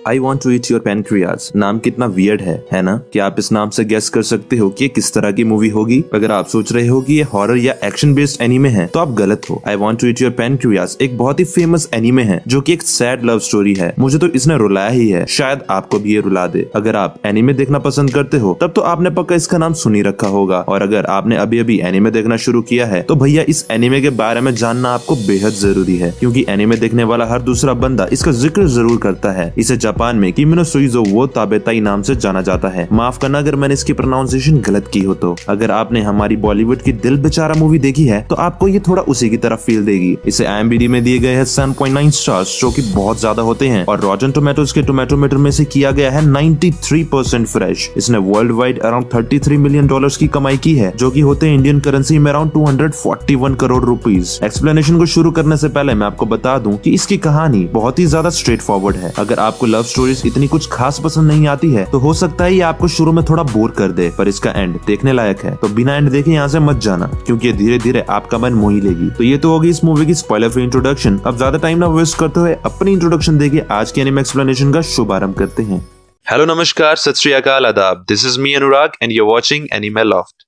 I want to eat your pancreas नाम कितना weird है ना? क्या आप इस नाम से गेस कर सकते हो कि किस तरह की मूवी होगी? अगर आप सोच रहे हो कि ये हॉरर या एक्शन बेस्ड एनीमे है तो आप गलत हो। I want to eat your pancreas एक बहुत ही फेमस एनीमे है जो कि एक सैड लव स्टोरी है। मुझे तो इसने रुलाया ही है, शायद आपको भी ये रुला दे। अगर आप एनीमे देखना पसंद करते हो तब तो आपने पक्का इसका नाम सुन ही रखा होगा, और अगर आपने अभी अभी एनीमे देखना शुरू किया है तो भैया इस एनीमे के बारे में जानना आपको बेहद जरूरी है, क्योंकि एनीमे देखने वाला हर दूसरा बंदा इसका जिक्र जरूर करता है। इसे जापान में किमिनो सुइजो वो ताबेताई नाम से जाना जाता है। माफ करना अगर मैंने इसकी प्रोनाउंसिएशन गलत की हो तो। अगर आपने हमारी बॉलीवुड की दिल बेचारा मूवी देखी है तो आपको ये थोड़ा उसी की तरह फील देगी। इसे IMDb में दिए गए हैं 7.9 स्टार्स, जो कि बहुत ज्यादा होते हैं, और रॉटन टोमेटोज के टोमेटो मीटर में से किया गया है 93% फ्रेश। इसने वर्ल्ड वाइड अराउंड $33 मिलियन की कमाई की है, जो कि होते हैं इंडियन करेंसी में अराउंड 241 करोड़ रुपीज। एक्सप्लेनेशन को शुरू करने से पहले मैं आपको बता दूं कि इसकी कहानी बहुत ही ज्यादा स्ट्रेट फॉरवर्ड है। अगर आपको लव स्टोरीज इतनी कुछ खास पसंद नहीं आती है तो हो सकता है ये आपको शुरू में थोड़ा बोर कर दे, पर इसका एंड देखने लायक है। तो बिना एंड देखे यहाँ से मत जाना, क्योंकि ये धीरे धीरे आपका मन मोह ही लेगी। तो ये तो होगी इस मूवी की स्पॉइलर फ्री इंट्रोडक्शन। अब ज्यादा टाइम ना वेस्ट करते हुए अपनी इंट्रोडक्शन देके आज के एनीमे एक्सप्लेनेशन का शुभारंभ करते हैं। हेलो, नमस्कार, सत श्री अकाल, आदाब। This is me Anurag and you are watching anime loft.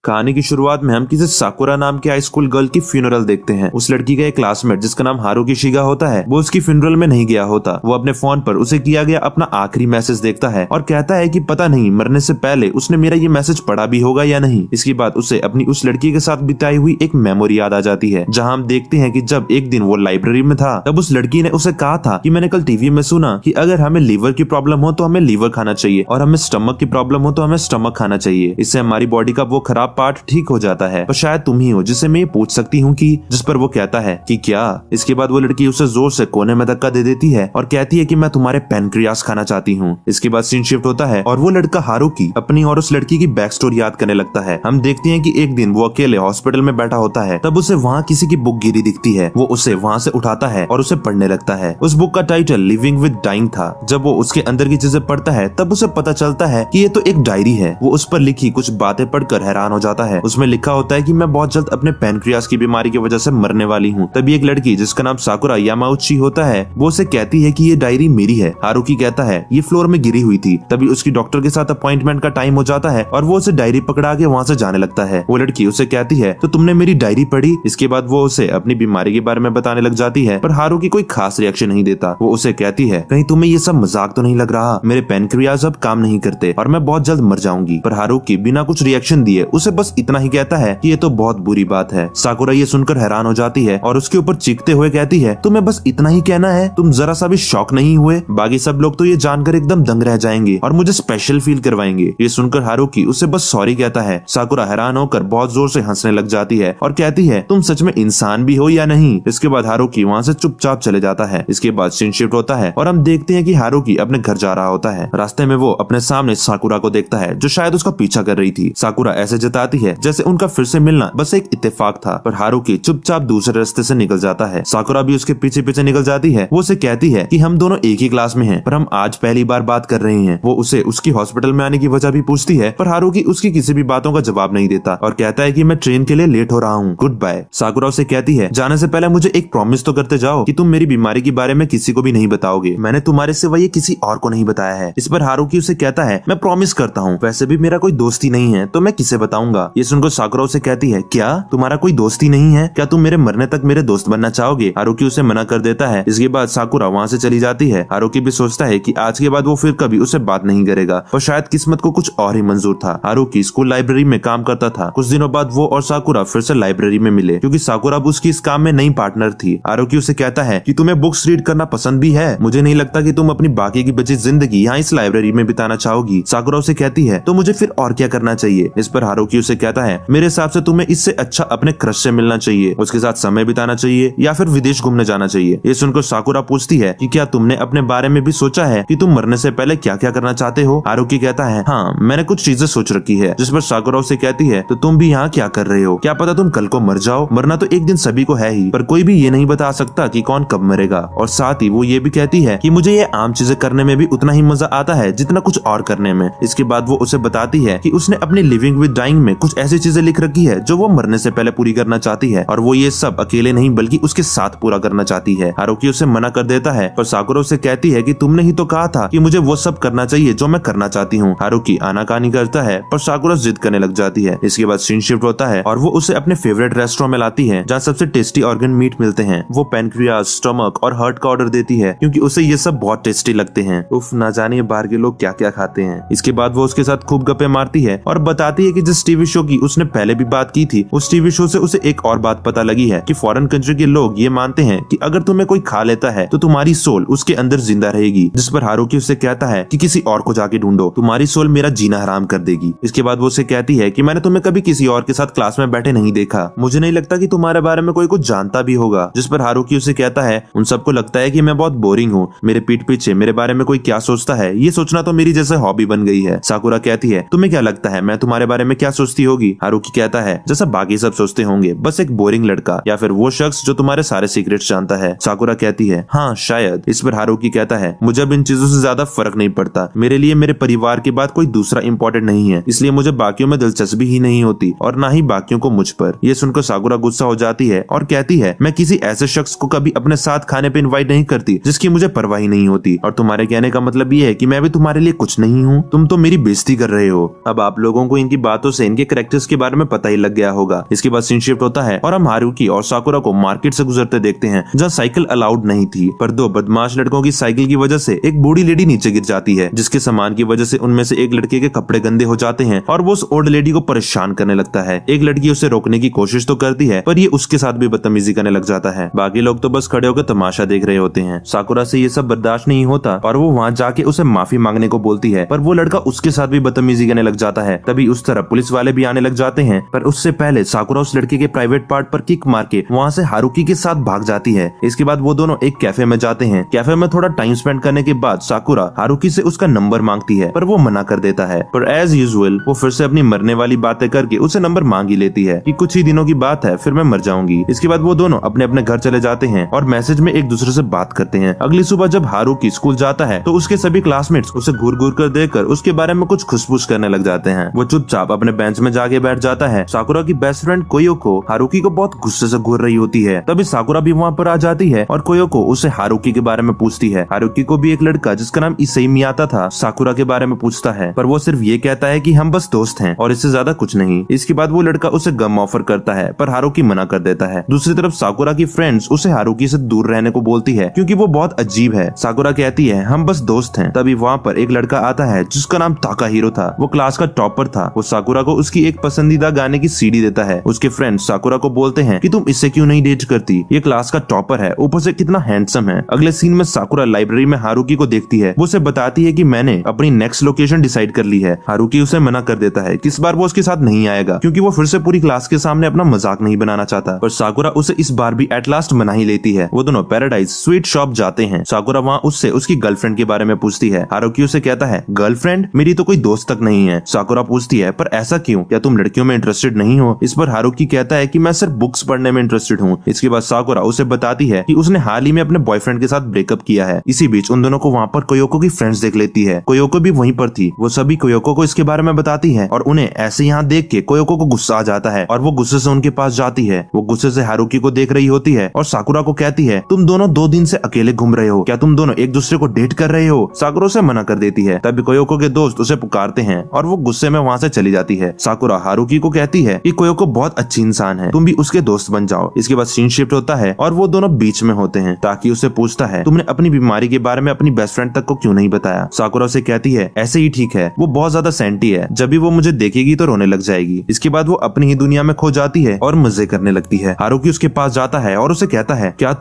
कहानी की शुरुआत में हम किसी साकुरा नाम के हाई स्कूल गर्ल की फ्यूनरल देखते हैं। उस लड़की का एक क्लासमेट जिसका नाम हारुकी शिगा होता है, वो उसकी फ्यूनरल में नहीं गया होता। वो अपने फोन पर उसे किया गया अपना आखिरी मैसेज देखता है और कहता है कि पता नहीं मरने से पहले उसने मेरा ये मैसेज पढ़ा भी होगा या नहीं। इसके बाद उसे अपनी उस लड़की के साथ बिताई हुई एक मेमोरी याद आ जाती है, जहाँ हम देखते हैं कि जब एक दिन वो लाइब्रेरी में था तब उस लड़की ने उसे कहा था कि मैंने कल टीवी में सुना कि अगर हमें लीवर की प्रॉब्लम हो तो हमें लीवर खाना चाहिए, और हमें स्टमक की प्रॉब्लम हो तो हमें स्टमक खाना चाहिए। इससे हमारी बॉडी का वो खराब पार्ट ठीक हो जाता है। पर शायद तुम ही हो जिससे मैं ये पूछ सकती हूँ कि, जिस पर वो कहता है कि क्या। इसके बाद वो लड़की उसे जोर से कोने में धक्का दे देती है और कहती है कि मैं तुम्हारे पेनक्रियास खाना चाहती हूँ। इसके बाद सीन शिफ्ट होता है और वो लड़का हारुकी अपनी और उस लड़की की बैक स्टोरी याद करने लगता है। हम देखते हैं कि एक दिन वो अकेले हॉस्पिटल में बैठा होता है, तब उसे वहाँ किसी की बुक गिरी दिखती है। वो उसे वहाँ से उठाता है और उसे पढ़ने लगता है। उस बुक का टाइटल लिविंग विद डाइंग था। जब वो उसके अंदर की चीजें पढ़ता है तब उसे पता चलता है कि ये तो एक डायरी है। वो उस पर लिखी कुछ बातें पढ़कर हैरान हो जाता है। उसमें लिखा होता है कि मैं बहुत जल्द अपने पेनक्रियास की बीमारी की वजह से मरने वाली हूँ। तभी एक लड़की जिसका नाम साकुरा यामाउची होता है, वो उसे कहती है कि ये डायरी मेरी है। हारुकी कहता है ये फ्लोर में गिरी हुई थी। तभी उसकी डॉक्टर के साथ अपॉइंटमेंट का टाइम हो जाता है और वो उसे डायरी पकड़ा के वहाँ से जाने लगता है। वो लड़की उसे कहती है तो तुमने मेरी डायरी पढ़ी? इसके बाद वो उसे अपनी बीमारी के बारे में बताने लग जाती है, पर हारुकी कोई खास रिएक्शन नहीं देता। वो उसे कहती है कहीं तुम्हें ये सब मजाक तो नहीं लग रहा? मेरे पेनक्रियास अब काम नहीं करते और मैं बहुत जल्द मर जाऊंगी। पर हारुकी बिना कुछ रिएक्शन दिए उसे बस इतना ही कहता है कि ये तो बहुत बुरी बात है। साकुरा ये सुनकर हैरान हो जाती है और उसके ऊपर चीखते हुए कहती है तुम्हें बस इतना ही कहना है? तुम जरा सा भी शॉक नहीं हुए? बाकी सब लोग तो ये जानकर एकदम दंग रह जाएंगे और मुझे स्पेशल फील करवाएंगे। ये सुनकर हारुकी उसे बस सॉरी कहता है। साकुरा हैरान होकर बहुत जोर से हंसने लग जाती है और कहती है तुम सच में इंसान भी हो या नहीं? इसके बाद हारुकी वहाँ से चुपचाप चले जाता है। इसके बाद सीन शिफ्ट होता है और हम देखते हैं कि हारुकी अपने घर जा रहा होता है। रास्ते में वो अपने सामने साकुरा को देखता है जो शायद उसका पीछा कर रही थी। साकुरा ऐसे जताती है जैसे उनका फिर से मिलना बस एक इत्तेफाक था, पर हारुकी चुपचाप दूसरे रास्ते से निकल जाता है। साकुरा भी उसके पीछे पीछे निकल जाती है। वो उसे कहती है कि हम दोनों एक ही क्लास में हैं, पर हम आज पहली बार बात कर रहे हैं। वो उसे उसकी हॉस्पिटल में आने की वजह भी पूछती है, पर हारुकी उसकी किसी भी बातों का जवाब नहीं देता और कहता है कि मैं ट्रेन के लिए लेट हो रहा हूँ, गुड बाय। साकुरा उसे कहती है जाने से पहले मुझे एक प्रॉमिस तो करते जाओ कि तुम मेरी बीमारी के बारे में किसी को भी नहीं बताओगे। मैंने तुम्हारे सिवा ये किसी और को नहीं बताया है। इस पर हारुकी उसे कहता है मैं प्रॉमिस करता हूँ, वैसे भी मेरा कोई दोस्त ही नहीं है तो मैं किसे बताऊंगा। ये सुनकर साकुरा उसे कहती है क्या तुम्हारा कोई दोस्त ही नहीं है? क्या तुम मेरे मरने तक मेरे दोस्त बनना चाहोगे? हारुकी उसे मना कर देता है। इसके बाद साकुरा वहाँ से चली जाती है। हारुकी भी सोचता है कि आज के बाद वो फिर कभी उसे बात नहीं करेगा, पर शायद किस्मत को कुछ और ही मंजूर था। हारुकी स्कूल लाइब्रेरी में काम करता था। कुछ दिनों बाद वो और साकुरा फिर से लाइब्रेरी में मिले, क्योंकि साकुरा अब उसकी इस काम में नई पार्टनर थी। हारुकी उसे कहता है कि तुम्हें बुक्स रीड करना पसंद भी है। मुझे नहीं लगता कि तुम अपनी बाकी की बची जिंदगी यहाँ इस लाइब्रेरी में बिताना चाहोगी। साकुरा उसे कहती है तो मुझे फिर और क्या करना चाहिए? इस पर हारुकी उसे कहता है मेरे हिसाब से तुम्हें इससे अच्छा अपने क्रश से मिलना चाहिए, उसके साथ समय बिताना चाहिए या फिर विदेश घूमने जाना चाहिए। ये सुनकर साकुरा पूछती है कि क्या तुमने अपने बारे में भी सोचा है कि तुम मरने से पहले क्या क्या करना चाहते हो? हारुकी कहता है हाँ, मैंने कुछ चीजें सोच रखी है। जिस पर साकुरा उसे कहती है तो तुम भी यहाँ क्या कर रहे हो? क्या पता तुम कल को मर जाओ। मरना तो एक दिन सभी को है ही, पर कोई भी ये नहीं बता सकता कि कौन कब मरेगा। और साथ ही वो ये भी कहती है कि मुझे ये आम चीजें करने में भी उतना ही मजा आता है जितना कुछ और करने में। इसके बाद वो उसे बताती है कि उसने अपनी लिविंग विद डाइंग में कुछ ऐसी चीजें लिख रखी है जो वो मरने से पहले पूरी करना चाहती है, और वो ये सब अकेले नहीं बल्कि उसके साथ पूरा करना चाहती है। हारुकी उसे मना कर देता है, पर साकुरा उसे कहती है कि तुमने ही तो कहा था कि मुझे वो सब करना चाहिए जो मैं करना चाहती हूँ। हारुकी आनाकानी करता है, पर साकुरा जिद करने लग जाती है। इसके बाद सीन शिफ्ट होता है और वो उसे अपने फेवरेट रेस्टोरेंट में लाती है जहाँ सबसे टेस्टी ऑर्गन मीट मिलते हैं। वो पैनक्रियाज, स्टमक और हार्ट का ऑर्डर देती है क्योंकि उसे ये सब बहुत टेस्टी लगते हैं। उफ, ना जानिए बाहर के लोग क्या क्या खाते हैं। इसके बाद वो उसके साथ खूब गप्पे मारती है और बताती है कि जिस टीवी शो की उसने पहले भी बात की थी, उस टीवी शो से उसे एक और बात पता लगी है कि फॉरेन कंट्री के लोग ये मानते हैं कि अगर तुम्हें कोई खा लेता है तो तुम्हारी सोल उसके अंदर जिंदा रहेगी। जिस पर हारुकी उसे कहता है कि किसी और को जाके ढूंढो, तुम्हारी सोल मेरा जीना हराम कर देगी। इसके बाद वो उसे कहती है कि मैंने तुम्हें कभी किसी और के साथ क्लास में बैठे नहीं देखा, मुझे नहीं लगता कि तुम्हारे बारे में कोई कुछ जानता भी होगा। जिस पर हारुकी उसे कहता है उन सबको लगता है कि मैं बहुत बोरिंग हूँ, मेरे पीठ पीछे मेरे बारे में कोई क्या सोचता है ये सोचना तो मेरी जैसे हॉबी बन गई है। साकुरा कहती है तुम्हें क्या लगता है मैं तुम्हारे बारे में क्या सोचती होगी? हारुकी कहता है जैसा बाकी सब सोचते होंगे, बस एक बोरिंग लड़का या फिर वो शख्स जो तुम्हारे सारे सीक्रेट्स जानता है। साकुरा कहती है हाँ शायद। इस पर हारुकी कहता है मुझे अब इन चीजों से ज्यादा फर्क नहीं पड़ता, मेरे लिए मेरे परिवार के बाद कोई दूसरा इम्पोर्टेंट नहीं है, इसलिए मुझे बाकियों में दिलचस्पी ही नहीं होती और ना ही बाकियों को मुझ पर। ये सुनकर साकुरा गुस्सा हो जाती है और कहती है मैं किसी ऐसे शख्स को कभी अपने साथ खाने पे इनवाइट नहीं करती जिसकी मुझे परवाह ही नहीं होती, और तुम्हारे कहने का मतलब ये है कि मैं भी तुम्हारे लिए कुछ नहीं हूँ, तुम तो मेरी बेइज्जती कर रहे हो। अब आप लोगों को इनकी बातों से इनके कैरेक्टर्स के बारे में पता ही लग गया होगा। इसके बाद सीन शिफ्ट होता है और हम हारुकी और साकुरा को मार्केट से गुजरते देखते हैं जहाँ साइकिल अलाउड नहीं थी, पर दो बदमाश लड़कों की साइकिल की वजह से एक बूढ़ी लेडी नीचे गिर जाती है, जिसके सामान की वजह से उनमें से एक लड़के के कपड़े गंदे हो जाते हैं और वो उस ओल्ड लेडी को परेशान करने लगता है। एक लड़की उसे रोकने की कोशिश तो करती है पर ये उसके साथ भी बदतमीजी करने लग जाता है। बाकी लोग तो बस खड़े होकर तमाशा देख रहे होते हैं। साकुरा से ये सब बर्दाश्त नहीं होता और वो वहाँ जाके उसे माफी मांगने को बोलती है, पर वो लड़का उसके साथ भी बदतमीजी करने लग जाता है। तभी उस तरफ पुलिस वाले भी आने लग जाते हैं, पर उससे पहले साकुरा उस लड़के के प्राइवेट पार्ट पर किक मार के वहाँ से हारुकी के साथ भाग जाती है। इसके बाद वो दोनों एक कैफे में जाते हैं। कैफे में थोड़ा टाइम स्पेंड करने के बाद साकुरा हारुकी से उसका नंबर मांगती है, पर वो मना कर देता है। पर एज यूजुअल वो फिर से अपनी मरने वाली बातें करके उसे नंबर मांग ही लेती है कि कुछ ही दिनों की बात है फिर मैं मर जाऊंगी। इसके बाद वो दोनों अपने अपने घर चले जाते हैं और मैसेज में एक दूसरे से बात करते हैं। अगली सुबह जब हारुकी स्कूल जाता है तो उसके सभी क्लासमेट्स उसे घूर घूर कर देखकर उसके बारे में कुछ खुसफुस करने लग जाते हैं। वो चुपचाप अपने बेंच में जाके बैठ जाता है। साकुरा की बेस्ट फ्रेंड कोयोको हारुकी को बहुत गुस्से से घूर रही होती है। तभी साकुरा भी वहाँ पर आ जाती है और कोयोको उसे हारुकी के बारे में पूछती है। हारुकी को भी एक लड़का जिसका नाम इसेई मियाता था साकुरा के बारे में पूछता है, पर वो सिर्फ ये कहता है कि हम बस दोस्त हैं और इससे ज्यादा कुछ नहीं। इसके बाद वो लड़का उसे गम ऑफर करता है, पर हारुकी मना कर देता है। दूसरी तरफ साकुरा की फ्रेंड्स उसे हारुकी से दूर रहने को बोलती है क्योंकि वो बहुत अजीब है। साकुरा कहती है हम बस दोस्त हैं। तभी वहाँ पर एक लड़का आता है जिसका नाम ताकाहिरो था। वो क्लास का टॉपर था। वो साकुरा को उसकी एक पसंदीदा गाने की सीडी देता है। उसके फ्रेंड्स साकुरा को बोलते हैं कि तुम इससे क्यों नहीं डेट करती, ये क्लास का टॉपर है, ऊपर से कितना हैंडसम है। अगले सीन में साकुरा लाइब्रेरी में हारुकी को देखती है। वो उसे बताती है कि मैंने अपनी नेक्स्ट लोकेशन डिसाइड कर ली है। हारुकी उसे मना कर देता है कि इस बार वो उसके साथ नहीं आएगा क्योंकि वो फिर से पूरी क्लास के सामने अपना मजाक नहीं बनाना चाहता। पर साकुरा उसे इस बार भी एट लास्ट मना ही लेती है। वो दोनों पैराडाइज स्वीट शॉप जाते हैं। साकुरा वहाँ उससे उसकी गर्लफ्रेंड के बारे में पूछती है। हारुकी उसे कहता है गर्लफ्रेंड, मेरी तो कोई दोस्त तक नहीं है। साकुरा पूछती है पर ऐसा क्यों, क्या तुम लड़कियों में इंटरेस्टेड नहीं हो? इस पर हारुकी कहता है कि मैं सिर्फ बुक्स पढ़ने में इंटरेस्टेड हूँ। इसके बाद साकुरा उसे बताती है कि उसने हाल ही में अपने बॉयफ्रेंड के साथ ब्रेकअप किया है। इसी बीच उन दोनों को वहाँ पर कोयोको की फ्रेंड्स देख लेती है। कोयोको भी वहीं पर थी। वो सभी कोयोको को इसके बारे में बताती है और उन्हें ऐसे यहाँ देख के कोयोको को गुस्सा आ जाता है और वो गुस्से से उनके पास जाती है। वो गुस्से से हारुकी को देख रही होती है और साकुरा को कहती है तुम दोनों 2 दिन से अकेले घूम रहे हो, क्या तुम दोनों एक दूसरे को डेट कर रहे हो? साकुरा उसे मना कर देती है। तभी कोयोको के दोस्त उसे पुकारते हैं और वो गुस्से में वहाँ से चली जाती है। साकुरा हारुकी को कहती है कि कोयोको बहुत अच्छी इंसान है, तुम भी उसके दोस्त बन जाओ। इसके बाद सीन शिफ्ट होता है और वो दोनों बीच में होते हैं। ताकि उसे पूछता है तुमने अपनी बीमारी के बारे में अपनी बेस्ट फ्रेंड तक को क्यों नहीं बताया? साकुरा उसे कहती है ऐसे ही ठीक है, वो बहुत ज्यादा सेंटी है, जब भी वो मुझे देखेगी तो रोने लग जाएगी। इसके बाद वो अपनी ही दुनिया में खो जाती है और मजे करने लगती है। हारुकी उसके पास जाता है और उसे कहता है क्या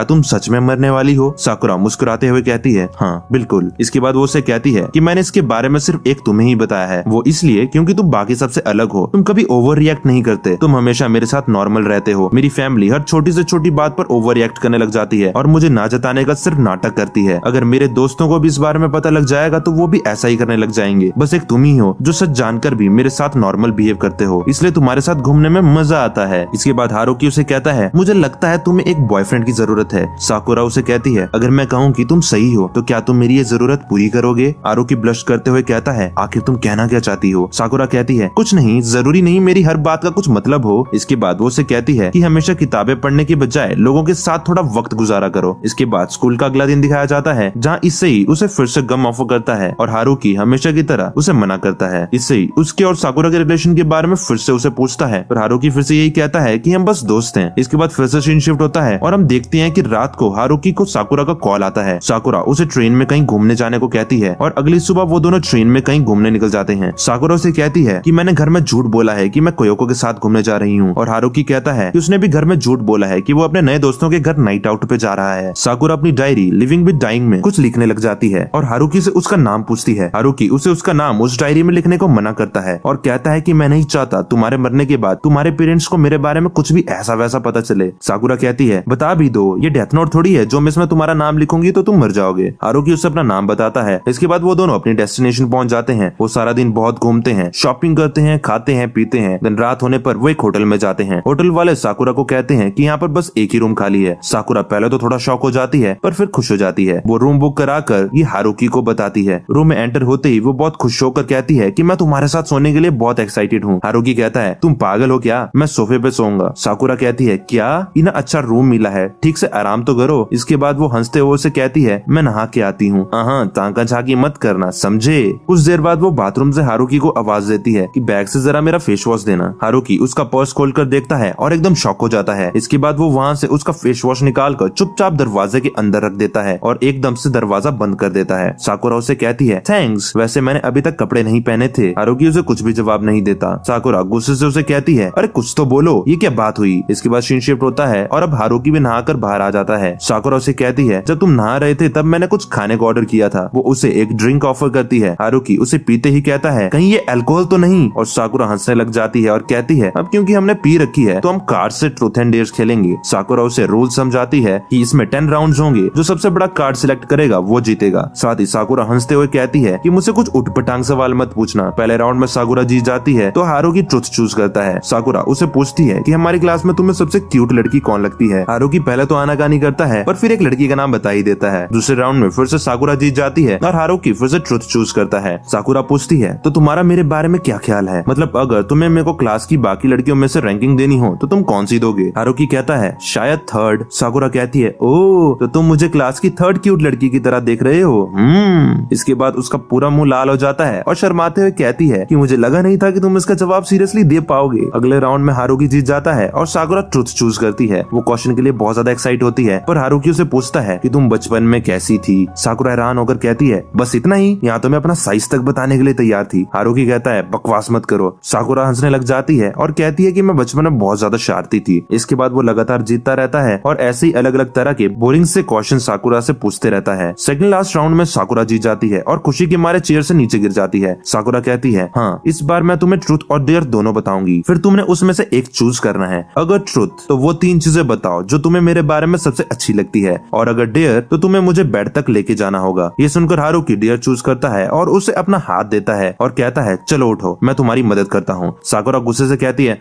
तुम सच में मरने वाली हो? साकुरा मुस्कुराते हुए कहती है हाँ बिल्कुल। इसके बाद वो उसे कहती है कि मैंने इसके बारे में सिर्फ एक तुम्हें ही बताया है, वो इसलिए क्योंकि तुम बाकी सबसे अलग हो, तुम कभी ओवर रिएक्ट नहीं करते, तुम हमेशा मेरे साथ नॉर्मल रहते हो। मेरी फैमिली हर छोटी से छोटी बात पर ओवर रिएक्ट करने लग जाती है और मुझे ना जताने का सिर्फ नाटक करती है। अगर मेरे दोस्तों को भी इस बारे में पता लग जाएगा तो वो भी ऐसा ही करने लग जाएंगे। बस एक तुम ही हो जो सच जानकर भी मेरे साथ नॉर्मल बिहेव करते हो, इसलिए तुम्हारे साथ घूमने में मजा आता है। इसके बाद हारुकी उसे कहता है मुझे लगता है तुम्हें एक बॉयफ्रेंड की जरूरत है। साकुरा उसे कहती है अगर मैं कहूँ कि तुम सही हो तो क्या तुम मेरी ये जरूरत पूरी करोगे? हारुकी ब्लश करते हुए कहता है आखिर तुम कहना क्या चाहती हो? साकुरा कहती कहती है कुछ नहीं, जरूरी नहीं मेरी हर बात का कुछ मतलब हो। इसके बाद वो उसे कहती है कि हमेशा किताबें पढ़ने के बजाय लोगों के साथ थोड़ा वक्त गुजारा करो। इसके बाद स्कूल का अगला दिन दिखाया जाता है जहाँ इससे ही उसे फिर से गम ऑफर करता है और हारुकी हमेशा की तरह उसे मना करता है। इससे ही उसके और साकुरा के रिलेशन के बारे में फिर से उसे पूछता है, पर हारुकी फिर से यही कहता है कि हम बस दोस्त हैं। इसके बाद फिर से सीन शिफ्ट होता है और हम देखते हैं कि रात को हारुकी को साकुरा का कॉल आता है। साकुरा उसे ट्रेन में कहीं घूमने जाने को कहती है और अगली सुबह वो दोनों ट्रेन में कहीं घूमने निकल जाते हैं। साकुरा उसे कहती है कि मैंने घर में झूठ बोला है कि मैं कोयोको के साथ घूमने जा रही हूँ, और हारुकी कहता है कि उसने भी घर में झूठ बोला है कि वो अपने नए दोस्तों के घर नाइट आउट पे जा रहा है। साकुरा अपनी डायरी लिविंग विद डाइंग में कुछ लिखने लग जाती है और हारुकी से उसका नाम पूछती है। हारुकी उसे उसका नाम उस डायरी में लिखने को मना करता है और कहता है कि मैं नहीं चाहता तुम्हारे मरने के बाद तुम्हारे पेरेंट्स को मेरे बारे में कुछ भी ऐसा वैसा पता चले। साकुरा कहती है बता भी दो, ये डेथ नोट थोड़ी है जो मैं इसमें तुम्हारा नाम लिखूंगी तो तुम मर जाओगे। हारुकी उसे अपना नाम बताता है। इसके बाद वो दोनों अपनी डेस्टिनेशन पहुंच जाते हैं। वो सारा दिन बहुत घूमते हैं, शॉपिंग करते हैं, खाते हैं, पीते हैं। दिन रात होने पर वो एक होटल में जाते हैं। होटल वाले साकुरा को कहते हैं कि यहाँ पर बस एक ही रूम खाली है। साकुरा पहले तो थोड़ा शॉक हो जाती है पर फिर खुश हो जाती है। वो रूम बुक कराकर ये हारुकी को बताती है। रूम में एंटर होते ही वो बहुत खुश होकर कहती है कि मैं तुम्हारे साथ सोने के लिए बहुत एक्साइटेड हूँ। हारुकी कहता है तुम पागल हो क्या, मैं सोफे पे सोऊंगा। साकुरा कहती है क्या, इतना अच्छा रूम मिला है, ठीक से आराम तो करो। इसके बाद वो हंसते हुए उसे कहती है मैं नहा के आती हूँ, तांका झाकी मत करना, समझे। कुछ देर बाद वो बाथरूम से हारुकी को आवाज देती है कि बैग से जरा मेरा फेस वॉश देना। हारुकी उसका पर्स खोलकर देखता है और एकदम शॉक हो जाता है। इसके बाद वो वहाँ से उसका फेस वॉश निकालकर चुपचाप दरवाजे के अंदर रख देता है और एकदम से दरवाजा बंद कर देता है। साकुरा उसे कहती है थैंक्स, वैसे मैंने अभी तक कपड़े नहीं पहने थे। हारुकी उसे कुछ भी जवाब नहीं देता। साकुरा गुस्से से उसे कहती है अरे कुछ तो बोलो, ये क्या बात हुई। इसके बाद सीन शिफ्ट होता है और अब हारुकी भी नहाकर बाहर आ जाता है। साकुरा उसे कहती है जब तुम नहा रहे थे तब मैंने कुछ खाने को ऑर्डर किया था। वो उसे एक ड्रिंक ऑफर करती है। हारुकी उसे पीते ही कहता है कहीं ये अल्कोहल तो नहीं, और साकुरा हंसने लग जाती है और कहती है अब क्योंकि हमने पी रखी है तो हम कार्ड से ट्रूथ एंड डेयर्स खेलेंगे। साकुरा उसे रूल समझाती है कि इसमें 10 राउंड्स होंगे, जो सबसे बड़ा कार्ड सिलेक्ट करेगा वो जीतेगा। साथ ही साकुरा हंसते हुए कहती है कि मुझसे कुछ उठपटांग सवाल मत पूछना। पहले राउंड में साकुरा जीत जाती है तो हारुकी ट्रूथ चूज करता है। साकुरा उसे पूछती है कि हमारी क्लास में तुम्हें सबसे क्यूट लड़की कौन लगती है। हारुकी पहले तो आनाकानी करता है पर फिर एक लड़की का नाम बता ही देता है। दूसरे राउंड में फिर से साकुरा जीत जाती है और हारुकी फिर से ट्रूथ चूज करता है। साकुरा पूछती है तो तुम्हारा मेरे बारे में क्या ख्याल है, मतलब अगर तुम्हें मेरे को क्लास की बाकी लड़कियों में से रैंकिंग देनी हो तो तुम कौन सी दोगे। हारुकी कहता है शायद थर्ड। साकुरा कहती है ओ तो तुम मुझे क्लास की थर्ड क्यूट लड़की की तरह देख रहे हो। इसके बाद उसका पूरा मुंह लाल हो जाता है और शर्माते हुए कहती है कि मुझे लगा नहीं था कि तुम इसका जवाब सीरियसली दे पाओगे। अगले राउंड में हारुकी जीत जाता है और साकुरा ट्रूथ चूज करती है। वो क्वेश्चन के लिए बहुत ज्यादा एक्साइट होती है पर हारुकी उसे पूछता है कि तुम बचपन में कैसी थी। साकुरा हैरान होकर कहती है बस इतना ही, यहाँ तो मैं अपना साइज तक बताने के लिए तैयार थी। हारुकी कहता है बकवास मत करो। साकुरा हंसने लग जाती है और कहती है कि मैं बचपन में बहुत ज्यादा शरारती थी। इसके बाद वो लगातार जीतता रहता है और ऐसे ही अलग अलग तरह के बोरिंग से क्वेश्चन साकुरा से पूछते रहता है। सेकंड लास्ट राउंड में साकुरा जीत जाती है और खुशी के मारे चेयर से नीचे गिर जाती है। साकुरा कहती है हाँ इस बार मैं तुम्हें ट्रूथ और डेयर दोनों बताऊंगी, फिर तुमने उसमें से एक चूज करना है। अगर ट्रूथ तो वो 3 चीजें बताओ जो तुम्हें मेरे बारे में सबसे अच्छी लगती है, और अगर डेयर तो तुम्हें मुझे बेड तक लेके जाना होगा। ये सुनकर हारुकी डेयर चूज करता है और उसे अपना हाथ देता है और कहता है चलो उठो, मैं तुम्हारी मदद करता हूँ। साकुरा गुस्से से कहती है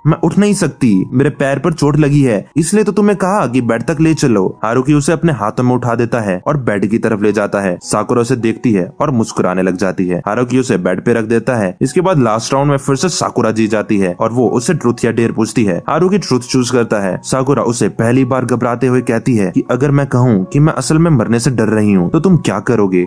मैं उठ नहीं सकती, मेरे पैर पर चोट लगी है, इसलिए तो तुम्हें कहा कि बेड तक ले चलो। हारुकी उसे अपने हाथों में उठा देता है और बेड की तरफ ले जाता है। साकुरा उसे देखती है और मुस्कुराने लग जाती है। हारुकी उसे बेड पे रख देता है। इसके बाद लास्ट राउंड में फिर से साकुरा जीत जाती है और वो उसे ट्रूथ या डेयर पूछती है। हारुकी ट्रूथ चूज करता है। साकुरा उसे पहली बार घबराते हुए कहती है कि अगर मैं कहूँ कि मैं असल में मरने से डर रही हूँ तो तुम क्या करोगे।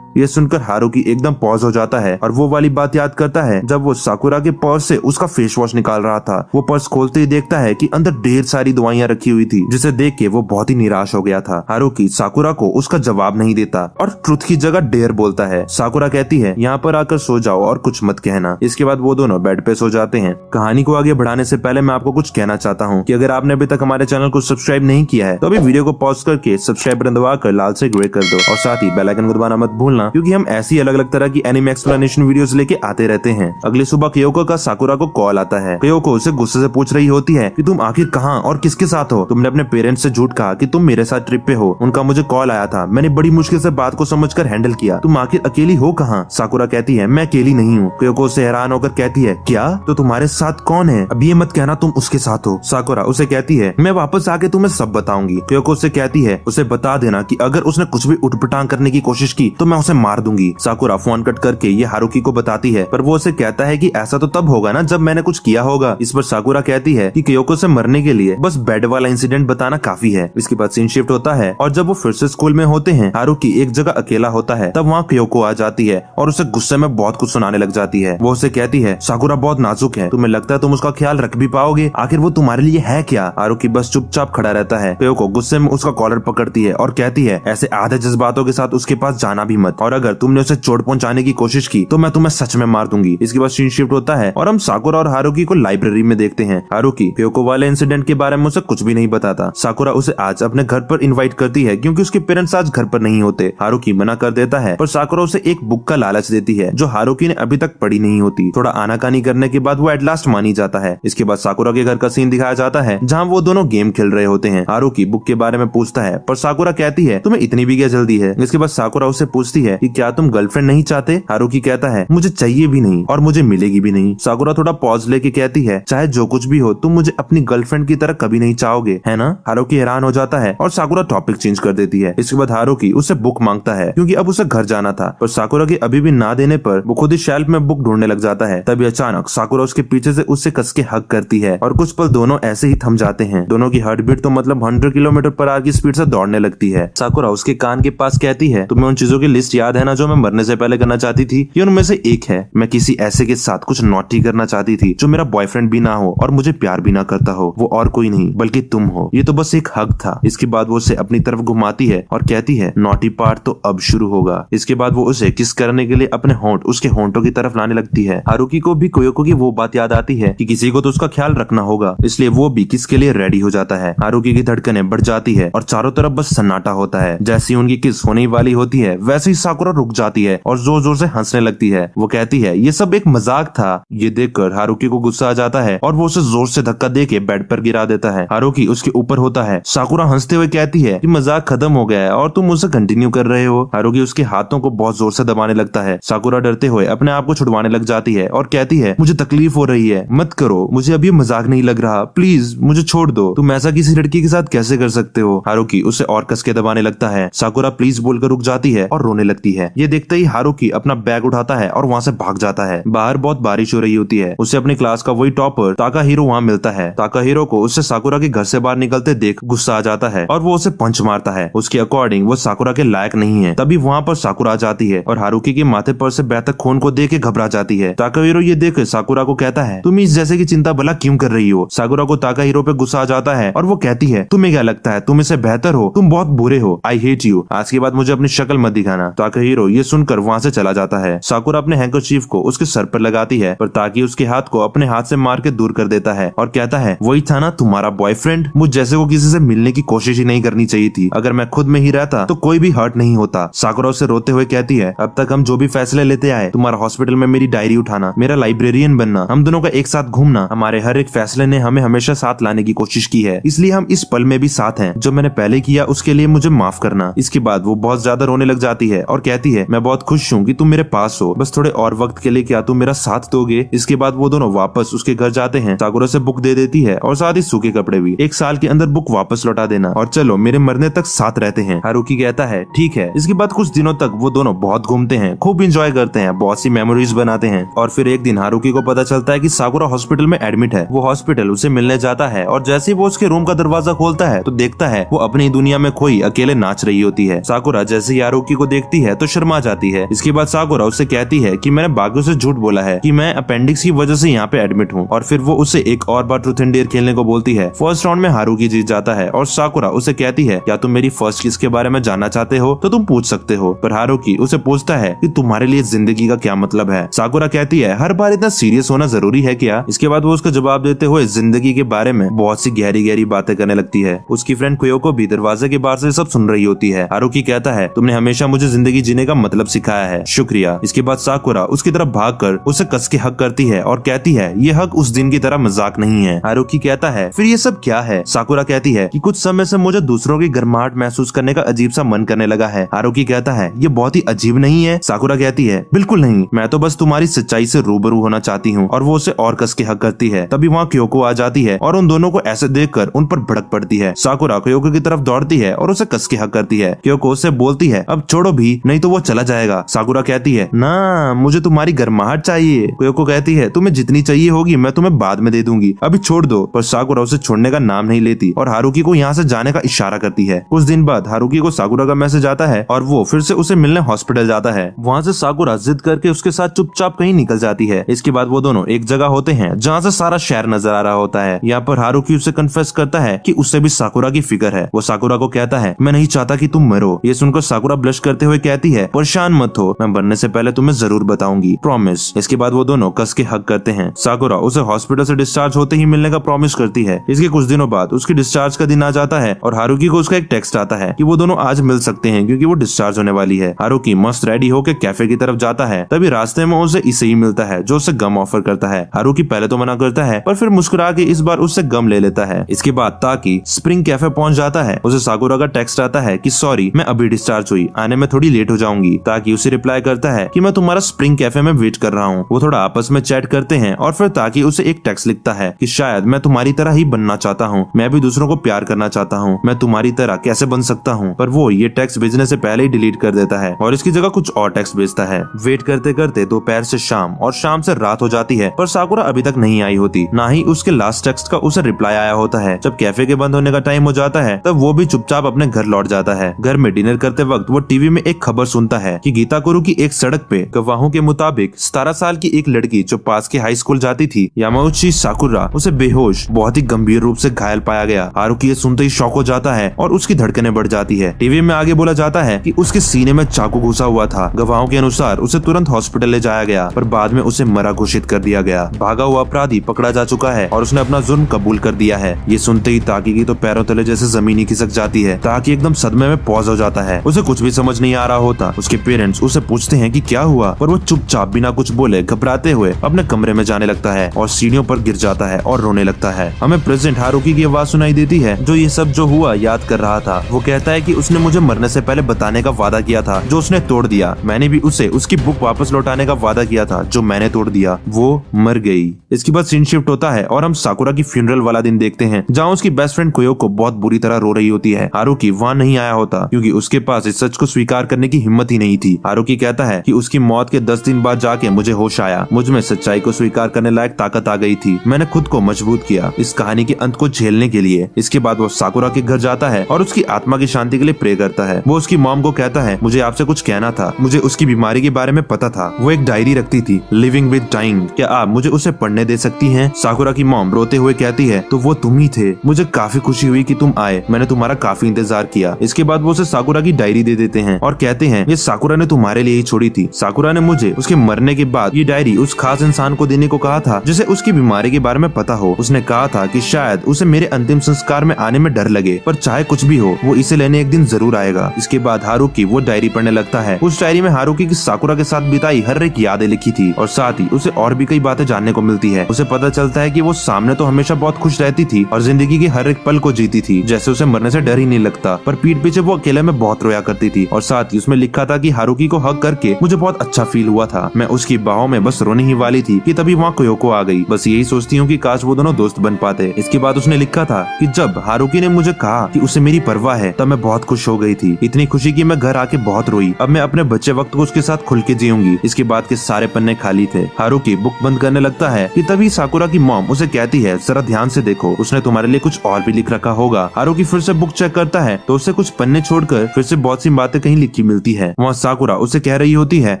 ये सुनकर हारुकी एकदम पॉज हो जाता है और वो वाली बात याद करता है जब वो साकुरा के पर्स से उसका फेस वॉश निकाल रहा था। वो पर्स खोलते ही देखता है कि अंदर ढेर सारी दवाइयां रखी हुई थी, जिसे देख के वो बहुत ही निराश हो गया था। हारुकी साकुरा को उसका जवाब नहीं देता और ट्रुथ की जगह डेयर बोलता है। साकुरा कहती है यहाँ पर आकर सो जाओ और कुछ मत कहना। इसके बाद वो दोनों बेड पे सो जाते हैं। कहानी को आगे बढ़ाने से पहले मैं आपको कुछ कहना चाहता हूँ कि अगर आपने अभी तक हमारे चैनल को सब्सक्राइब नहीं किया है तो अभी वीडियो को पॉज करके सब्सक्राइब बटन दबाकर लाल से ग्रे कर दो और साथ ही बेल आइकन को दबाना मत भूलना, क्योंकि हम ऐसी अलग अलग तरह की एनिमे एक्सप्लेनेशन वीडियोस लेके आते रहते हैं। अगली सुबह क्योको का साकुरा को कॉल आता है। क्योको उसे गुस्से से पूछ रही होती है कि तुम आखिर कहाँ और किसके साथ हो। तुमने अपने पेरेंट्स से झूठ कहा कि तुम मेरे साथ ट्रिप पे हो। उनका मुझे कॉल आया था, मैंने बड़ी मुश्किल से बात को समझकर हैंडल किया। तुम आखिर अकेली हो कहाँ। साकुरा कहती है मैं अकेली नहीं हूँ। क्योको उसे हैरान होकर कहती है क्या, तो तुम्हारे साथ कौन है। अब ये मत कहना तुम उसके साथ हो। साकुरा उसे कहती है मैं वापस आके तुम्हें सब बताऊंगी। क्योको उसे कहती है उसे बता देना कि अगर उसने कुछ भी उठपटांग करने की कोशिश की तो मैं उसे उसे मार दूंगी। साकुरा फोन कट करके ये हारुकी को बताती है, पर वो उसे कहता है कि ऐसा तो तब होगा ना जब मैंने कुछ किया होगा। इस पर साकुरा कहती है कि क्योको से मरने के लिए बस बेड वाला इंसिडेंट बताना काफी है। इसके बाद सीन शिफ्ट होता है और जब वो फिर से स्कूल में होते हैं, हारुकी एक जगह अकेला होता है। तब वहाँ क्योको आ जाती है और उसे गुस्से में बहुत कुछ सुनाने लग जाती है। वो उसे कहती है, साकुरा बहुत नाजुक है, तुम्हें लगता है तुम उसका ख्याल रख भी पाओगे? आखिर वो तुम्हारे लिए है क्या? हारुकी बस चुपचाप खड़ा रहता है। क्योको गुस्से में उसका कॉलर पकड़ती है और कहती है, ऐसे आधे जज्बातों के साथ उसके पास जाना भी मत, और अगर तुमने उसे चोट पहुंचाने की कोशिश की तो मैं तुम्हें सच में मार दूंगी। इसके बाद सीन शिफ्ट होता है और हम साकुरा और हारुकी को लाइब्रेरी में देखते हैं। हारुकी क्योको वाले इंसिडेंट के बारे में उसे कुछ भी नहीं बताता। साकुरा उसे आज अपने घर पर इनवाइट करती है क्योंकि उसके पेरेंट्स आज घर पर नहीं होते। हारुकी मना कर देता है, पर साकुरा उसे एक बुक का लालच देती है जो हारुकी ने अभी तक पढ़ी नहीं होती। थोड़ा आनाकानी करने के बाद वो एट लास्ट मान ही जाता है। इसके बाद साकुरा के घर का सीन दिखाया जाता है जहाँ वो दोनों गेम खेल रहे होते हैं। हारुकी बुक के बारे में पूछता है, पर साकुरा कहती है, तुम्हें इतनी भी क्या जल्दी है? इसके बाद साकुरा उससे पूछती है कि क्या तुम गर्लफ्रेंड नहीं चाहते? हारुकी कहता है, मुझे चाहिए भी नहीं और मुझे मिलेगी भी नहीं। साकुरा थोड़ा पॉज लेके कहती है, चाहे जो कुछ भी हो तुम मुझे अपनी गर्लफ्रेंड की तरह कभी नहीं चाहोगे, है ना? हारुकी हैरान हो जाता है और साकुरा टॉपिक चेंज कर देती है। इसके बाद हारुकी उससे बुक मांगता है क्योंकि अब उसे घर जाना था, पर साकुरा के अभी भी ना देने पर वो खुद ही शेल्फ में बुक ढूंढने लग जाता है। तभी अचानक साकुरा उसके पीछे से उससे कस के हग करती है और कुछ पल दोनों ऐसे ही थम जाते हैं। दोनों की हार्ट बीट तो मतलब 100 किलोमीटर पर आवर की स्पीड से दौड़ने लगती है। साकुरा उसके कान के पास कहती है, तुम्हें उन चीजों की लिस्ट याद है ना जो मैं मरने से पहले करना चाहती थी? ये उनमें से एक है। मैं किसी ऐसे के साथ कुछ नॉटी करना चाहती थी जो मेरा बॉयफ्रेंड भी ना हो और मुझे प्यार भी ना करता हो। वो और कोई नहीं बल्कि तुम हो। ये तो बस एक हग था। इसके बाद वो उसे अपनी तरफ घुमाती है और कहती है, नॉटी पार्ट तो अब शुरू होगा। इसके बाद वो उसे किस करने के लिए अपने होंठ उसके होंठों की तरफ लाने लगती है। हारुकी को भी क्योको की वो बात याद आती है कि किसी को तो उसका ख्याल रखना होगा, इसलिए वो भी किस के लिए रेडी हो जाता है। हारुकी की धड़कनें बढ़ जाती है और चारों तरफ बस सन्नाटा होता है। जैसी उनकी किस होने वाली होती है वैसे ही साकुरा रुक जाती है और जोर जोर से हंसने लगती है। वो कहती है, ये सब एक मजाक था। ये देखकर हारुकी को गुस्सा आ जाता है और वो उसे जोर से धक्का देके बेड पर गिरा देता है। हारुकी उसके ऊपर होता है। साकुरा हंसते हुए कहती है कि मजाक खत्म हो गया है और तुम उसे कंटिन्यू कर रहे हो। हारुकी उसके हाथों को बहुत जोर से दबाने लगता है। साकुरा डरते हुए अपने आप को छुड़वाने लग जाती है और कहती है, मुझे तकलीफ हो रही है, मत करो, मुझे अब ये मजाक नहीं लग रहा, प्लीज मुझे छोड़ दो। तुम ऐसा किसी लड़की के साथ कैसे कर सकते हो? हारुकी उसे और कस के दबाने लगता है। साकुरा प्लीज बोलकर रुक जाती है और रोने लगती है। ये देखते ही हारुकी अपना बैग उठाता है और वहाँ से भाग जाता है। बाहर बहुत बारिश हो रही होती है। उसे अपनी क्लास का वही टॉपर ताकाहीरो वहाँ मिलता है। ताकाहीरो को उससे साकुरा के घर से बाहर निकलते देख गुस्सा आ जाता है और वो उसे पंच मारता है। उसके अकॉर्डिंग वो साकुरा के लायक नहीं है। तभी वहाँ पर साकुरा आ जाती है और हारुकी के माथे पर से बहते खून को देख के घबरा जाती है। ताकाहीरो ये देख साकुरा को कहता है, तुम इस जैसे की चिंता भला क्यों कर रही हो? साकुरा को ताकाहीरो पे गुस्सा आ जाता है और वो कहती है, तुम्हें क्या लगता है तुम इससे बेहतर हो? तुम बहुत बुरे हो। I hate you. आज के बाद मुझे अपनी शक्ल मत दिखाना। ताकाहीरो ये सुनकर वहाँ से चला जाता है। साकुरा अपने हैंकरचीफ को उसके सर पर लगाती है पर ताकि उसके हाथ को अपने हाथ से मार के दूर कर देता है और कहता है, वही था ना तुम्हारा बॉयफ्रेंड? मुझ जैसे को किसी से मिलने की कोशिश ही नहीं करनी चाहिए थी। अगर मैं खुद में ही रहता तो कोई भी हर्ट नहीं होता। साकुरा उसे रोते हुए कहती है, अब तक हम जो भी फैसले लेते आए, तुम्हारा हॉस्पिटल में मेरी डायरी उठाना, मेरा लाइब्रेरियन बनना, हम दोनों का एक साथ घूमना, हमारे हर एक फैसले ने हमें हमेशा साथ लाने की कोशिश की है, इसलिए हम इस पल में भी साथ हैं। जो मैंने पहले किया उसके लिए मुझे माफ करना। इसके बाद वो बहुत ज्यादा रोने लग जाती है और कहती है, मैं बहुत खुश हूँ कि तुम मेरे पास हो, बस थोड़े और वक्त के लिए क्या तुम मेरा साथ दोगे? इसके बाद वो दोनों वापस उसके घर जाते हैं। साकुरा से बुक दे देती है और साथ ही सूखे कपड़े भी। 1 साल के अंदर बुक वापस लौटा देना और चलो मेरे मरने तक साथ रहते हैं। हारुकी कहता है, ठीक है। इसके बाद कुछ दिनों तक वो दोनों बहुत घूमते हैं, खूब इंजॉय करते हैं, बहुत सी मेमोरीज बनाते हैं। और फिर एक दिन हारुकी को पता चलता है कि साकुरा हॉस्पिटल में एडमिट है। वो हॉस्पिटल उसे मिलने जाता है और जैसे ही वो उसके रूम का दरवाजा खोलता है तो देखता है वो अपनी दुनिया में खोई अकेले नाच रही होती है। साकुरा जैसे ही हारुकी को देखती है तो शर्मा जाती है। इसके बाद साकुरा उससे कहती है कि मैंने बाकियों से झूठ बोला है कि मैं अपेंडिक्स की वजह से यहाँ पे एडमिट हूँ। और फिर वो उसे एक और बार ट्रूथ एंड डेयर खेलने को बोलती है। फर्स्ट राउंड में हारुकी जीत जाता है और साकुरा उसे कहती है, क्या तुम मेरी फर्स्ट किस के बारे में जानना चाहते हो तो तुम पूछ सकते हो। पर हारुकी उसे पूछता है कि तुम्हारे लिए जिंदगी का क्या मतलब है? साकुरा कहती है, हर बार इतना सीरियस होना जरूरी है क्या? इसके बाद वो उसका जवाब देते हुए जिंदगी के बारे में बहुत सी गहरी गहरी बातें करने लगती है। उसकी फ्रेंड क्योको भी दरवाजे के बाहर से सब सुन रही होती है। हारुकी कहता है, तुमने हमेशा मुझे जिंदगी जीने का मतलब सिखाया है, शुक्रिया। इसके बाद साकुरा उसकी तरफ भागकर उसे कस के हक करती है और कहती है, ये हक उस दिन की तरह मजाक नहीं है। हारुकी कहता है, फिर ये सब क्या है? साकुरा कहती है कि कुछ समय से मुझे दूसरों की गर्माहट महसूस करने का अजीब सा मन करने लगा है। हारुकी कहता है, ये बहुत ही अजीब नहीं है? साकुरा कहती है, बिल्कुल नहीं, मैं तो बस तुम्हारी सच्चाई से रूबरू होना चाहती हूँ। और वो उसे और कस के हक करती है। तभी वहाँ क्योको आ जाती है और उन दोनों को ऐसे देखकर उन पर भड़क पड़ती है। साकुरा क्योको की तरफ दौड़ती है और उसे कस के हक करती है। क्योको उससे बोलती है, अब छोड़ो भी, नहीं तो वो चला जाएगा। साकुरा कहती है ना, मुझे तुम्हारी गर्माहट चाहिए। कोयोको कहती है तुम्हें जितनी चाहिए होगी मैं तुम्हें बाद में दे दूंगी, अभी छोड़ दो। पर साकुरा उसे छोड़ने का नाम नहीं लेती और हारुकी को यहाँ से जाने का इशारा करती है। कुछ दिन बाद हारुकी को साकुरा का मैसेज आता है और वो फिर से उसे मिलने हॉस्पिटल जाता है। वहाँ से साकुरा जिद करके उसके साथ चुपचाप कहीं निकल जाती है। इसके बाद वो दोनों एक जगह होते हैं जहाँ से सारा शहर नजर आ रहा होता है। यहाँ पर हारुकी उसे कन्फेस करता है कि उससे भी साकुरा की फिक्र है। वो साकुरा को कहता है मैं नहीं चाहता कि तुम मरो। ये सुनकर साकुरा ब्लश करते हुए कहती है परेशान मत हो, मैं मरने से पहले तुम्हें जरूर बताऊंगी, प्रॉमिस। इसके बाद वो दोनों कस के हग करते हैं। साकुरा उसे हॉस्पिटल से डिस्चार्ज होते ही मिलने का प्रॉमिस करती है। इसके कुछ दिनों बाद उसकी डिस्चार्ज का दिन आ जाता है और हारुकी को उसका एक टेक्स्ट आता है कि वो दोनों आज मिल सकते हैं क्योंकि वो डिस्चार्ज होने वाली है। हारुकी मस्त रेडी होकर कैफे की तरफ जाता है। तभी रास्ते में उसे इसे ही मिलता है जो उसे गम ऑफर करता है। हारुकी पहले तो मना करता है पर फिर मुस्कुरा के इस बार उससे गम ले लेता है। इसके बाद ताकि स्प्रिंग कैफे पहुंच जाता है। उसे साकुरा का टेक्स्ट आता है कि सॉरी मैं अभी डिस्चार्ज हुई, आने में थोड़ी लेट हो जाऊंगी। ताकि उसे रिप्लाई करता है कि मैं तुम्हारा स्प्रिंग कैफे में वेट कर रहा हूँ। वो थोड़ा आपस में चैट करते हैं और फिर ताकि उसे एक टेक्स्ट लिखता है कि शायद मैं तुम्हारी तरह ही बनना चाहता हूँ, मैं भी दूसरों को प्यार करना चाहता हूँ, मैं तुम्हारी तरह कैसे बन सकता हूँ। पर वो ये टेक्स्ट भेजने से पहले ही डिलीट कर देता है और इसकी जगह कुछ और टेक्स्ट भेजता है। वेट करते करते दोपहर से शाम और शाम से रात हो जाती है पर साकुरा अभी तक नहीं आई होती, ना ही उसके लास्ट टेक्स्ट का उसे रिप्लाई आया होता है। जब कैफे के बंद होने का टाइम हो जाता है तब वो भी चुपचाप अपने घर लौट जाता है। घर में डिनर करते वक्त वो टीवी में एक खबर सुनता है कि गीताकुरु की एक सड़क पे गवाहों के मुताबिक 17 साल की एक लड़की जो पास के हाई स्कूल जाती थी, यामाउची साकुरा, उसे बेहोश बहुत ही गंभीर रूप से घायल पाया गया। हारुकी ये सुनते ही शॉक हो जाता है और उसकी धड़कनें बढ़ जाती है। टीवी में आगे बोला जाता है कि उसके सीने में चाकू घुसा हुआ था। गवाहों के अनुसार उसे तुरंत हॉस्पिटल ले जाया गया पर बाद में उसे मरा घोषित कर दिया गया। भागा हुआ अपराधी पकड़ा जा चुका है और उसने अपना जुर्म कबूल कर दिया है। ये सुनते ही ताकि की तो पैरों तले जैसे जमीन ही खिसक जाती है। ताकि एकदम सदमे में पॉज हो जाता है। उसे कुछ भी समझ नहीं आ रहा होता। उसके पेरेंट्स उसे पूछते हैं कि क्या हुआ, पर वो चुपचाप बिना कुछ बोले घबराते हुए अपने कमरे में जाने लगता है और सीढ़ियों पर गिर जाता है और रोने लगता है। हमें प्रेजेंट हारुकी की आवाज सुनाई देती है जो ये सब जो हुआ याद कर रहा था। वो कहता है कि उसने मुझे मरने से पहले बताने का वादा किया था जो उसने तोड़ दिया। मैंने भी उसे उसकी बुक वापस लौटाने का वादा किया था जो मैंने तोड़ दिया। वो मर गई। इसके बाद सीन शिफ्ट होता है और हम साकुरा की फ्यूनरल वाला दिन देखते हैं जहाँ उसकी बेस्ट फ्रेंड कोयोको बहुत बुरी तरह रो रही होती है। हारुकी वहाँ नहीं आया होता क्योंकि उसके पास इस सच को स्वीकार करने की हिम्मत ही नहीं थी। हारुकी कहता है कि उसकी मौत के 10 दिन बाद जाके मुझे होश आया, मुझ में सच्चाई को स्वीकार करने लायक ताकत आ गई थी। मैंने खुद को मजबूत किया इस कहानी के अंत को झेलने के लिए। इसके बाद वो साकुरा के घर जाता है और उसकी आत्मा की शांति के लिए प्रे करता है। वो उसकी मॉम को कहता है मुझे आपसे कुछ कहना था, मुझे उसकी बीमारी के बारे में पता था। वो एक डायरी रखती थी, लिविंग विद डाइंग, क्या आप मुझे उसे पढ़ने दे सकती हैं? साकुरा की मॉम रोते हुए कहती है तो वो तुम ही थे, मुझे काफी खुशी हुई कि तुम आए, मैंने तुम्हारा काफी इंतजार किया। इसके बाद वो उसे साकुरा की डायरी दे देते हैं और कहते हैं ये साकुरा ने तुम्हारे लिए ही छोड़ी थी। साकुरा ने मुझे उसके मरने के बाद ये डायरी उस खास इंसान को देने को कहा था जिसे उसकी बीमारी के बारे में पता हो। उसने कहा था कि शायद उसे मेरे अंतिम संस्कार में आने में डर लगे, पर चाहे कुछ भी हो वो इसे लेने एक दिन जरूर आएगा। इसके बाद हारुकी वो डायरी पढ़ने लगता है। उस डायरी में हारुकी की साकुरा के साथ बिताई हर एक यादें लिखी थी और साथ ही उसे और भी कई बातें जानने को मिलती है। उसे पता चलता है कि वो सामने तो हमेशा बहुत खुश रहती थी और जिंदगी के हर एक पल को जीती थी, जैसे उसे मरने से डर ही नहीं लगता, पर पीठ पीछे वो अकेले में बहुत रोया करती थी। और साथ ही उसमें लिखा था कि हारुकी को हग करके मुझे बहुत अच्छा फील हुआ था, मैं उसकी बाहों में बस रोने ही वाली थी कि तभी वहाँ कोयोको आ गई। बस यही सोचती हूँ कि काश वो दोनों दोस्त बन पाते। इसके बाद उसने लिखा था कि जब हारुकी ने मुझे कहा कि उसे मेरी परवाह है तब मैं बहुत खुश हो गई थी, इतनी खुशी कि मैं घर आके बहुत रोई। अब मैं अपने बच्चे वक्त को उसके साथ खुल के जीऊंगी। इसके बाद के सारे पन्ने खाली थे। हारुकी बुक बंद करने लगता है कि तभी साकुरा की मॉम उसे कहती है जरा ध्यान से देखो, उसने तुम्हारे लिए कुछ और भी लिख रखा होगा। हारुकी फिर से बुक चेक करता है तो उसे कुछ पन्ने छोड़कर फिर से बहुत सी बातें कहीं लिखी मिलती है। वहाँ साकुरा उसे कह रही होती है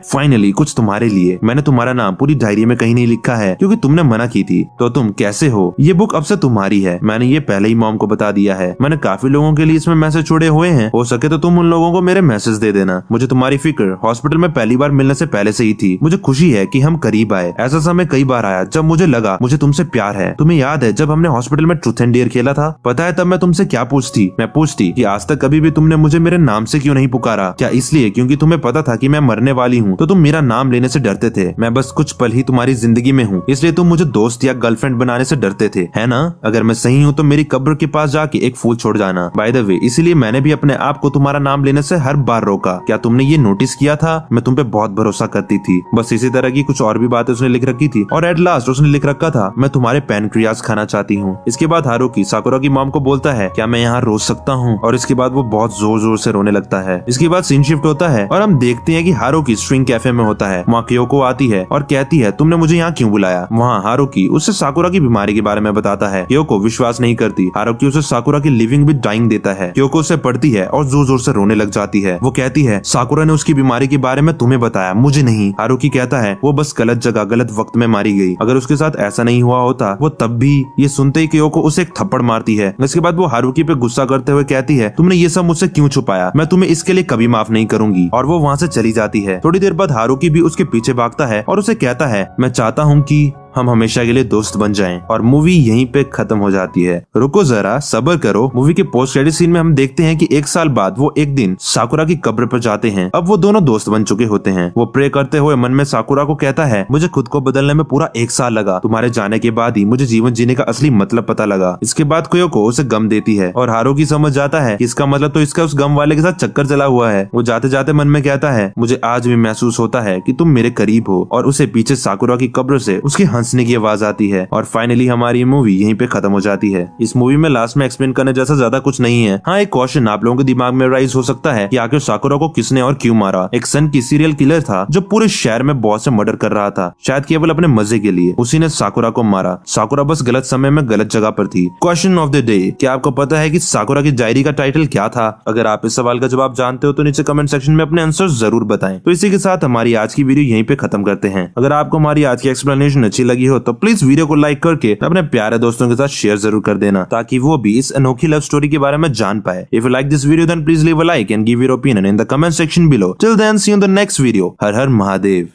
फाइनली कुछ तुम्हारे लिए, मैंने तुम्हारा नाम पूरी डायरी में कहीं नहीं लिखा है क्योंकि तुमने मना की थी। तो तुम कैसे हो, ये बुक अब से तुम्हारी है, मैंने ये पहले ही मॉम को बता दिया है। मैंने काफी लोगों के लिए इसमें मैसेज छोड़े हुए हैं, हो सके तो तुम उन लोगों को मेरे मैसेज दे देना। मुझे तुम्हारी फिक्र हॉस्पिटल में पहली बार मिलने से पहले से ही थी। मुझे खुशी है कि हम करीब आए। ऐसा समय कई बार आया जब मुझे लगा मुझे तुमसे प्यार है। तुम्हें याद है जब हमने हॉस्पिटल में ट्रूथ एंड डेयर खेला था? पता है तब मैं तुमसे क्या पूछती? मैं पूछती कि आज तक कभी भी तुमने मुझे मेरे नाम से क्यों नहीं पुकारा? क्या इसलिए क्योंकि तुम्हें पता था कि मैं मरने वाली हूँ तो तुम मेरा नाम लेने से डरते थे? मैं बस कुछ पल ही तुम्हारी जिंदगी में हूँ इसलिए तुम मुझे दोस्त या गर्लफ्रेंड बनाने से डरते थे, है ना? अगर मैं सही हूँ तो मेरी कब्र के पास जाके एक फूल छोड़ जाना। बाय द वे इसीलिए मैंने भी अपने आप को तुम्हारा नाम लेने से हर बार रोका। क्या तुमने ये नोटिस किया था? मैं तुम पे बहुत भरोसा करती थी। बस इसी तरह की कुछ और भी बातें उसने लिख रखी थी और एट लास्ट उसने लिख रखा था मैं तुम्हारे पैनक्रियाज खाना चाहती हूँ। इसके बाद हारुकी साकुरा की मॉम को बोलता है क्या मैं यहाँ रो सकता हूँ, और इसके बाद वो बहुत जोर जोर से रोने लगता है। इसके बाद सीन शिफ्ट होता है और हम देखते हैं कि हारुकी स्ट्रिंग कैफे में होता है। वहाँ क्योको आती है और कहती है तुमने मुझे यहाँ क्यों बुलाया। वहाँ हारुकी उससे साकुरा की बीमारी के बारे में बताता है। क्योको विश्वास नहीं करती। हारुकी उसे साकुरा की लिविंग विद डाइंग देता है। क्योको उसे पढ़ती है और जोर जोर से रोने लग जाती है। वो कहती है साकुरा ने उसकी बीमारी के बारे में तुम्हें बताया, मुझे नहीं। हारुकी कहता है वो बस गलत जगह गलत वक्त में मारी गई। अगर उसके साथ ऐसा नहीं हुआ होता वो तब भी। ये सुनते ही क्योको उसे एक थप्पड़ मारती है। इसके बाद वो हारुकी पे गुस्सा करते हुए कहती है तुमने ये सब मुझसे क्यों छुपाया, मैं तुम्हें इसके लिए कभी माफ नहीं करूंगी। और वो वहाँ से चली जाती है। थोड़ी देर बाद हारुकी भी उसके पीछे भागता है और उसे कहता है मैं चाहता हूँ कि हम हमेशा के लिए दोस्त बन जाएं। और मूवी यहीं पे खत्म हो जाती है। रुको जरा, सब्र करो। मूवी के पोस्ट क्रेडिट सीन में हम देखते हैं कि 1 साल बाद वो एक दिन साकुरा की कब्र पर जाते हैं। अब वो दोनों दोस्त बन चुके होते हैं। वो प्रे करते हुए मन में साकुरा को कहता है मुझे खुद को बदलने में पूरा 1 साल लगा, तुम्हारे जाने के बाद ही मुझे जीवन जीने का असली मतलब पता लगा। इसके बाद क्योको उसे गम देती है और हारुकी समझ जाता है कि इसका मतलब तो इसका उस गम वाले के साथ चक्कर चला हुआ है। वो जाते जाते मन में कहता है मुझे आज भी महसूस होता है कि तुम मेरे करीब हो। और उसे पीछे साकुरा की कब्र से उसके हंसने की आवाज आती है। और फाइनली हमारी मूवी यहीं पे खत्म हो जाती है। इस मूवी में लास्ट में एक्सप्लेन करने जैसा ज्यादा कुछ नहीं है। हाँ, एक क्वेश्चन आप लोगों के दिमाग में राइज हो सकता है कि आखिर साकुरा को किसने और क्यों मारा। एक सन की सीरियल किलर था जो पूरे शहर में बॉस से मर्डर कर रहा था, शायद केवल अपने मजे के लिए। उसी ने साकुरा को मारा। साकुरा बस गलत समय में गलत जगह पर थी। क्वेश्चन ऑफ द डे, क्या आपको पता है कि साकुरा की डायरी का टाइटल क्या था? अगर आप इस सवाल का जवाब जानते हो तो नीचे कमेंट सेक्शन में अपने आंसर जरूर बताएं। तो इसी के साथ हमारी आज की वीडियो यहीं पे खत्म करते हैं। अगर आपको हमारी आज की एक्सप्लेनेशन अच्छी लगी हो तो प्लीज वीडियो को लाइक करके अपने प्यारे दोस्तों के साथ शेयर जरूर कर देना, ताकि वो भी इस अनोखी लव स्टोरी के बारे में जान पाए। If you like this video then please leave a like and give your opinion in the comment section below. Till then see you in the next video. हर हर महादेव।